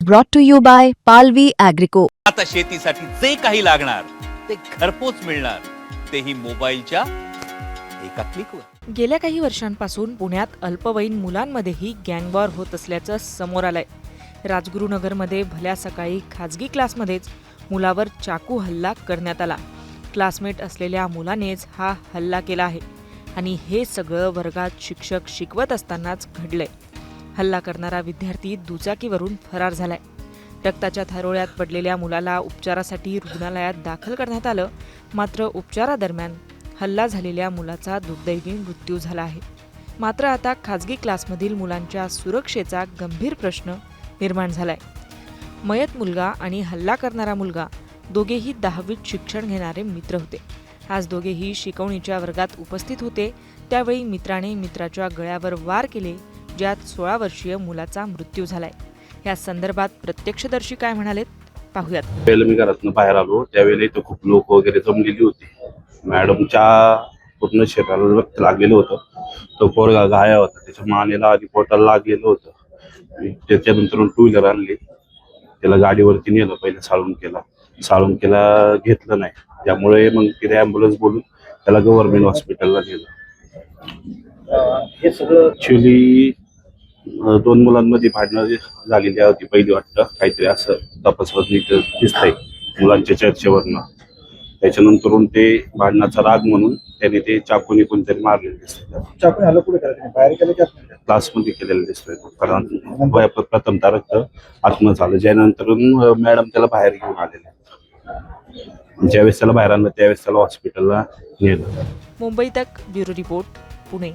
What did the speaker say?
brought to you by Palvi Agrico. आता शेतीसाठी जे काही लागणार ते घरपोच मिळणार, तेही मोबाईलच्या एका क्लिकवर। गेल्या काही वर्षांपासून पुण्यात अल्पवयीन मुलांमध्येही गँगवॉर होत असल्याचं समोर आलंय। राजगुरुनगरमध्ये भल्या सकाळी खाजगी क्लासमध्येच मुलावर चाकू हल्ला करण्यात आला। क्लासमेट असलेल्या मुलानेच हा हल्ला केला आहे आणि हे सगळं वर्गात शिक्षक शिकवत असतानाच घडलंय। हल्ला करणारा विद्यार्थी दुचाकीवरून फरार झालाय। रक्ताच्या थारोळ्यात पडलेल्या मुलाला उपचारासाठी रुग्णालयात दाखल करण्यात आलं, मात्र उपचारादरम्यान हल्ला झालेल्या मुलाचा दुर्दैवी मृत्यू झाला आहे। मात्र आता खाजगी क्लासमधील मुलांच्या सुरक्षेचा गंभीर प्रश्न निर्माण झालाय। मयत मुलगा आणि हल्ला करणारा मुलगा दोघेही 10वीत शिक्षण घेणारे मित्र होते। आज दोघेही शिकवणीच्या वर्गात उपस्थित होते, त्यावेळी मित्राने मित्राच्या गळ्यावर वार केले, ज्यात 16 वर्षीय मुलाचा मृत्यू झालाय। या संदर्भात प्रत्यक्षदर्शी काय म्हणालेत पाहूयात। पहिलं मी घरातून बाहेर आलो त्यावेळेला इथं खूप लोक वगैरे जमलेली होती। मॅडमच्या पूर्ण शरीराला रक्त लागलेलं होतं। तो पोरगा घाया होता, त्याच्या मानेला आधी पोटाला लागलेलं होतं। त्याच्यानंतर टू व्हीलर आणली, त्याला गाडीवरती नेलं, पहिलं साळुंकेला घेतलं नाही, त्यामुळे मग तिथे ॲम्ब्युलन्स बोलून त्याला गव्हर्नमेंट हॉस्पिटलला नेलं। हे सगळं ॲक्च्युली 2 मुलांमध्ये भांडणं झालेली होती पहिली, वाटतं काहीतरी असं तपासात दिसतंय मुलांच्या चर्चेवरनं। त्याच्यानंतरून ते भांडणाचा राग म्हणून त्याने ते चाकूने कोणतरी मारलेलं दिसतंय। चाकूने हल्ला कुठे केला? बाहेर केलं की क्लासमध्ये केलेलं दिसतंय। कारण प्रथमतः रक्त आत्म झालं, ज्यानंतर मॅडम त्याला बाहेर घेऊन आलेले आहेत। ज्यावेळेस त्याला बाहेर आणलं त्यावेळेस त्याला हॉस्पिटलला नेलं। मुंबई तक ब्युरो रिपोर्ट, पुणे।